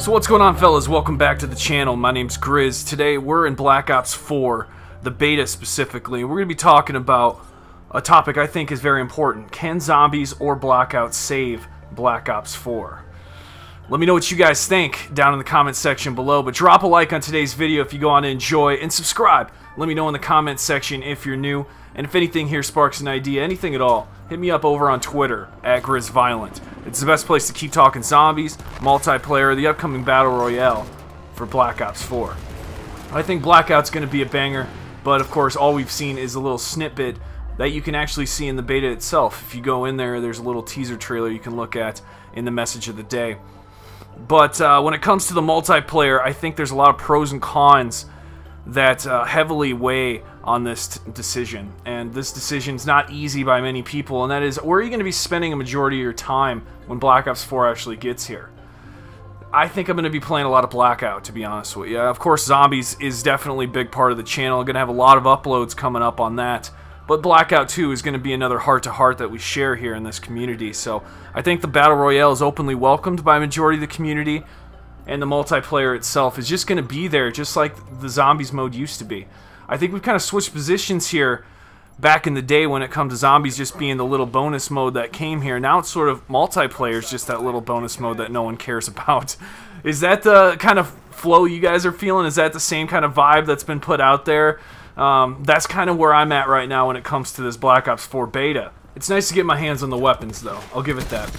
So what's going on, fellas? Welcome back to the channel. My name's GRIZZ. Today we're in Black Ops 4, the beta specifically. We're going to be talking about a topic I think is very important. Can zombies or Blackout save Black Ops 4? Let me know what you guys think down in the comment section below, but drop a like on today's video if you go on to enjoy, and subscribe. Let me know in the comment section if you're new, and if anything here sparks an idea, anything at all, hit me up over on Twitter at GrizzViolent. It's the best place to keep talking zombies, multiplayer, the upcoming Battle Royale for Black Ops 4. I think Blackout's going to be a banger, but of course all we've seen is a little snippet that you can actually see in the beta itself. If you go in there, there's a little teaser trailer you can look at in the message of the day. But when it comes to the multiplayer, I think there's a lot of pros and cons that heavily weigh on this decision. And this decision's not easy by many people, and that is, where are you going to be spending a majority of your time when Black Ops 4 actually gets here? I think I'm going to be playing a lot of Blackout, to be honest with you. Of course, zombies is definitely a big part of the channel. I'm going to have a lot of uploads coming up on that. But Blackout 2 is going to be another heart-to-heart that we share here in this community. So I think the Battle Royale is openly welcomed by a majority of the community, and the multiplayer itself is just going to be there, just like the zombies mode used to be. I think we've kind of switched positions here back in the day when it comes to zombies just being the little bonus mode that came here. Now it's sort of multiplayer is just that little bonus mode that no one cares about. Is that the kind of flow you guys are feeling? Is that the same kind of vibe that's been put out there? That's kind of where I'm at right now when it comes to this Black Ops 4 beta. It's nice to get my hands on the weapons, though. I'll give it that.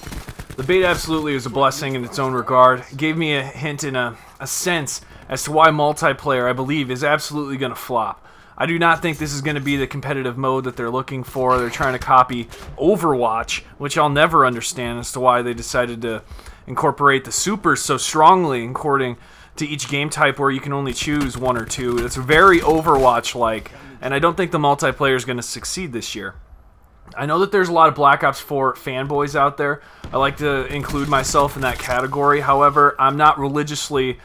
The beta absolutely is a blessing in its own regard. It gave me a hint and a sense as to why multiplayer, I believe, is absolutely going to flop. I do not think this is going to be the competitive mode that they're looking for. They're trying to copy Overwatch, which I'll never understand as to why they decided to incorporate the supers so strongly according to each game type, where you can only choose one or two. It's very Overwatch-like, and I don't think the multiplayer is going to succeed this year. I know that there's a lot of Black Ops 4 fanboys out there. I like to include myself in that category. However, I'm not religiously,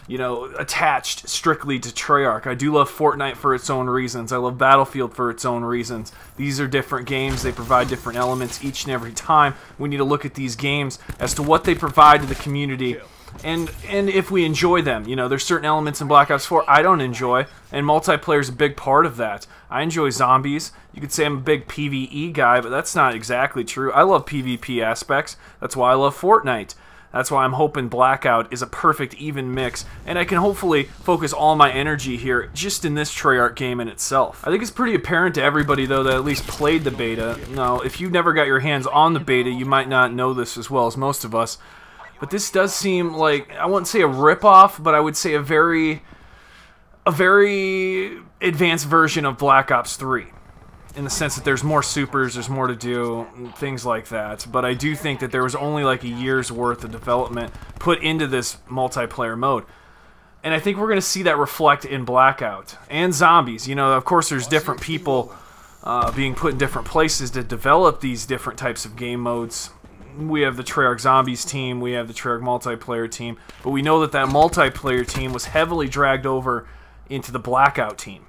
attached strictly to Treyarch. I do love Fortnite for its own reasons. I love Battlefield for its own reasons. These are different games. They provide different elements each and every time. We need to look at these games as to what they provide to the community, and if we enjoy them. There's certain elements in Black Ops 4 I don't enjoy, and multiplayer is a big part of that. I enjoy zombies. You could say I'm a big PvE guy, but that's not exactly true. I love PvP aspects. That's why I love Fortnite. That's why I'm hoping Blackout is a perfect even mix, and I can hopefully focus all my energy here just in this Treyarch game in itself. I think it's pretty apparent to everybody, though, that at least played the beta. Now, if you've never got your hands on the beta, you might not know this as well as most of us. But this does seem like, I wouldn't say a rip-off, but I would say a very advanced version of Black Ops 3. In the sense that there's more supers, there's more to do, things like that. But I do think that there was only like a year's worth of development put into this multiplayer mode. And I think we're going to see that reflect in Blackout. And zombies. Of course there's different people being put in different places to develop these different types of game modes. We have the Treyarch Zombies team, we have the Treyarch multiplayer team, but we know that that multiplayer team was heavily dragged over into the Blackout team.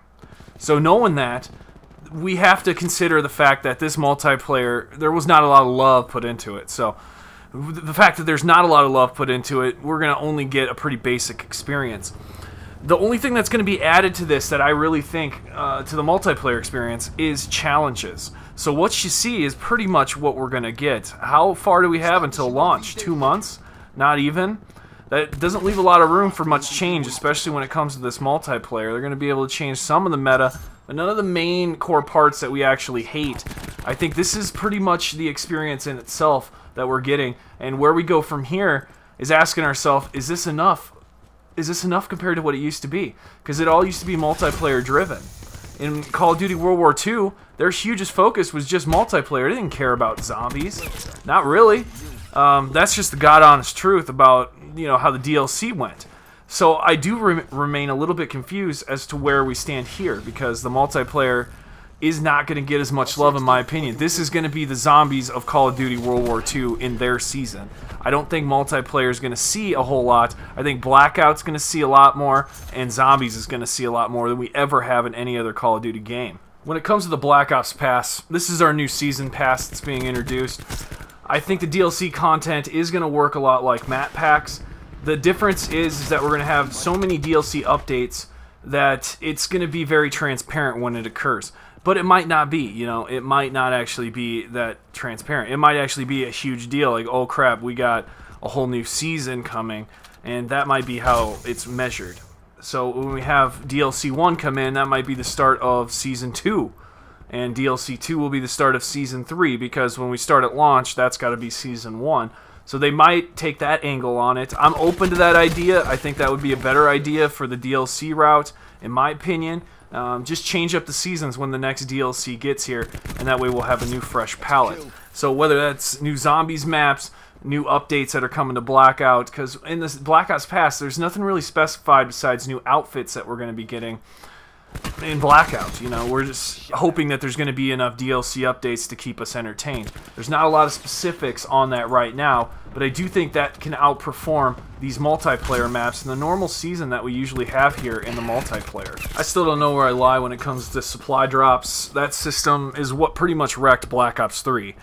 So knowing that, we have to consider the fact that this multiplayer, there was not a lot of love put into it. So the fact that there's not a lot of love put into it, we're going to only get a pretty basic experience. The only thing that's going to be added to this that I really think to the multiplayer experience is challenges. So what you see is pretty much what we're going to get. How far do we have until launch? 2 months? Not even? That doesn't leave a lot of room for much change, especially when it comes to this multiplayer. They're going to be able to change some of the meta, but none of the main core parts that we actually hate. I think this is pretty much the experience in itself that we're getting, and where we go from here is asking ourselves, is this enough? Is this enough compared to what it used to be? Because it all used to be multiplayer driven. In Call of Duty World War II, their hugest focus was just multiplayer. They didn't care about zombies. Not really. That's just the God-honest truth about how the DLC went. So I do remain a little bit confused as to where we stand here, because the multiplayer is not going to get as much love, in my opinion. This is going to be the zombies of Call of Duty World War II in their season. I don't think multiplayer is going to see a whole lot. I think Blackout's going to see a lot more, and zombies is going to see a lot more than we ever have in any other Call of Duty game. When it comes to the Black Ops Pass, this is our new season pass that's being introduced. I think the DLC content is going to work a lot like map packs. The difference is that we're going to have so many DLC updates that it's going to be very transparent when it occurs. But it might not be, you know, it might not actually be that transparent. It might actually be a huge deal, like, oh crap, we got a whole new season coming, and that might be how it's measured. So when we have DLC 1 come in, that might be the start of Season 2. And DLC 2 will be the start of Season 3, because when we start at launch, that's got to be Season 1. So they might take that angle on it. I'm open to that idea. I think that would be a better idea for the DLC route, in my opinion. Just change up the seasons when the next DLC gets here, and that way we'll have a new fresh palette. So whether that's new zombies maps, new updates that are coming to Blackout, because in this Blackout's past, there's nothing really specified besides new outfits that we're going to be getting in Blackout. You know, we're just hoping that there's going to be enough DLC updates to keep us entertained. There's not a lot of specifics on that right now, but I do think that can outperform these multiplayer maps in the normal season that we usually have here in the multiplayer. I still don't know where I lie when it comes to supply drops. That system is what pretty much wrecked Black Ops 3.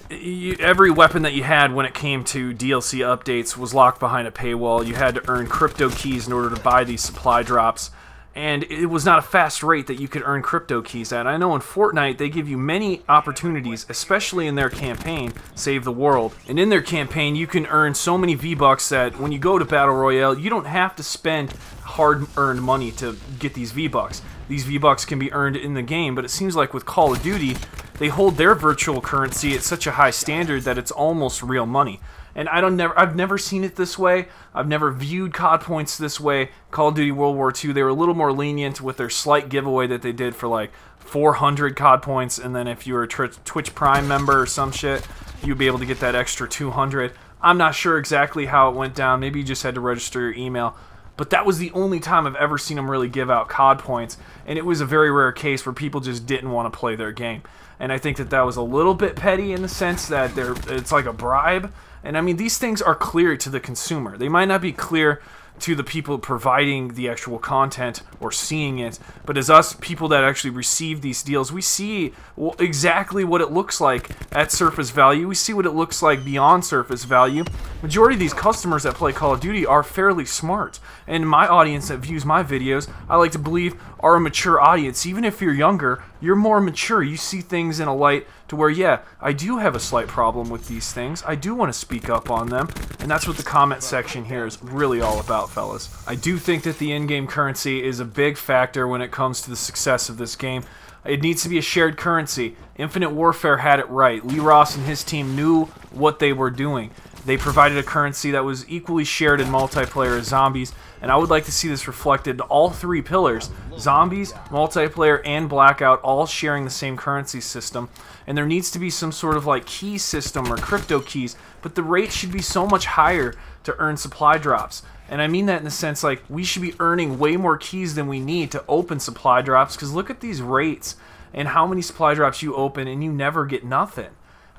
Every weapon that you had when it came to DLC updates was locked behind a paywall. You had to earn crypto keys in order to buy these supply drops. And it was not a fast rate that you could earn crypto keys at. I know in Fortnite they give you many opportunities, especially in their campaign, Save the World. And in their campaign you can earn so many V-Bucks that when you go to Battle Royale, you don't have to spend hard-earned money to get these V-Bucks. These V-Bucks can be earned in the game, but it seems like with Call of Duty, they hold their virtual currency at such a high standard that it's almost real money. And I've never seen it this way. I've never viewed COD points this way. Call of Duty World War II, they were a little more lenient with their slight giveaway that they did for like 400 COD points, and then if you were a Twitch Prime member or some shit, you'd be able to get that extra 200. I'm not sure exactly how it went down. Maybe you just had to register your email. But that was the only time I've ever seen them really give out COD points, and it was a very rare case where people just didn't want to play their game. And I think that that was a little bit petty in the sense that it's like a bribe. And I mean, these things are clear to the consumer. They might not be clear to the people providing the actual content or seeing it, but as us people that actually receive these deals, we see exactly what it looks like at surface value. We see what it looks like beyond surface value. Majority of these customers that play Call of Duty are fairly smart, and my audience that views my videos, I like to believe, are a mature audience. Even if you're younger, you're more mature. You see things in a light to where, yeah, I do have a slight problem with these things. I do want to speak up on them, and that's what the comment section here is really all about, fellas. I do think that the in-game currency is a big factor when it comes to the success of this game. It needs to be a shared currency. Infinite Warfare had it right. Lee Ross and his team knew what they were doing. They provided a currency that was equally shared in multiplayer as zombies, and I would like to see this reflected in all three pillars: zombies, multiplayer, and Blackout, all sharing the same currency system. And there needs to be some sort of like key system or crypto keys, but the rate should be so much higher to earn supply drops. And I mean that in the sense like we should be earning way more keys than we need to open supply drops, because look at these rates and how many supply drops you open and you never get nothing.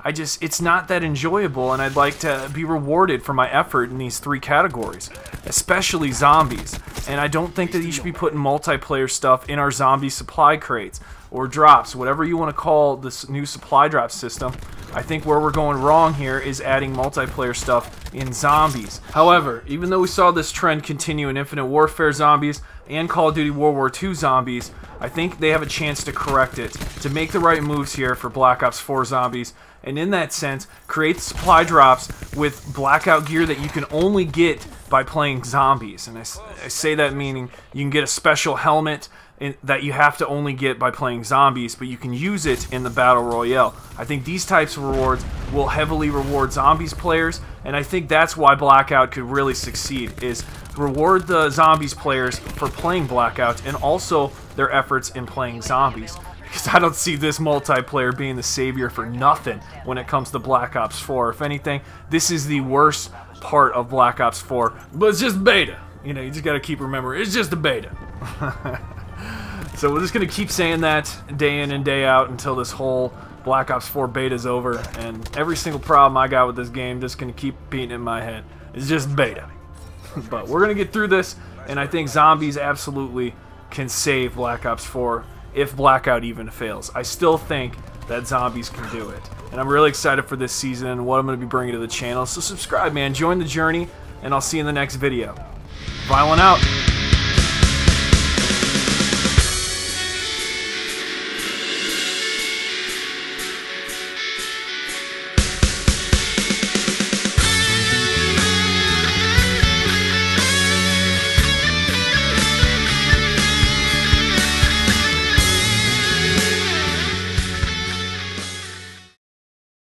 It's not that enjoyable, and I'd like to be rewarded for my effort in these three categories, especially zombies. And I don't think that you should be putting multiplayer stuff in our zombie supply crates or drops, whatever you want to call this new supply drop system. I think where we're going wrong here is adding multiplayer stuff in zombies. However, even though we saw this trend continue in Infinite Warfare zombies and Call of Duty World War II zombies, I think they have a chance to correct it, to make the right moves here for Black Ops 4 zombies, and in that sense, create supply drops with Blackout gear that you can only get by playing zombies. And I say that meaning you can get a special helmet that you have to only get by playing zombies, but you can use it in the Battle Royale. I think these types of rewards will heavily reward zombies players, and I think that's why Blackout could really succeed, is reward the zombies players for playing Blackout and also their efforts in playing zombies. Because I don't see this multiplayer being the savior for nothing when it comes to Black Ops 4. If anything, this is the worst part of Black Ops 4. But it's just beta. You know, you just gotta keep remembering, it's just a beta. So we're just gonna keep saying that day in and day out until this whole Black Ops 4 beta is over. And every single problem I got with this game just gonna keep beating in my head. It's just beta. But we're gonna get through this, and I think zombies absolutely can save Black Ops 4. If Blackout even fails. I still think that zombies can do it. And I'm really excited for this season and what I'm going to be bringing to the channel. So subscribe, man. Join the journey. and I'll see you in the next video. Violent out.